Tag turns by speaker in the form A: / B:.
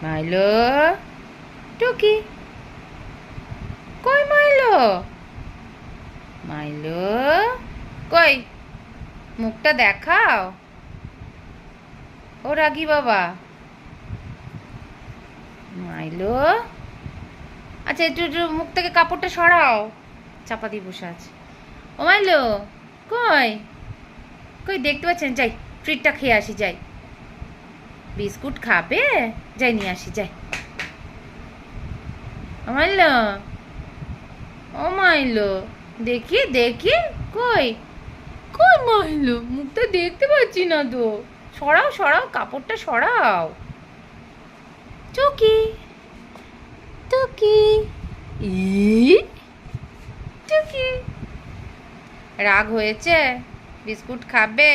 A: মাইলো, টুকি, কই মাইলো? মাইলো, কই মুখটা দেখাও। ও রাগি বাবা। মাইলো, আচ্ছা একটু একটু মুখ থেকে কাপড়টা সরাও, চাপা দিয়ে বসে আছে। ও মাইলো, কই কই দেখতে পাচ্ছেন? যাই ট্রিটটা খেয়ে আসি, যাই। বিস্কুট খাবে? যাই নিয়ে আসি, যাই। ও মাইলো, ও মাইলো, দেখি দেখি, কই কই মাইলো, মুখটা দেখতে পাচ্ছি না তো। সরাও সরাও, কাপড়টা সরাও। টুকি, টুকি, ই টুকি, রাগ হয়েছে? বিস্কুট খাবে?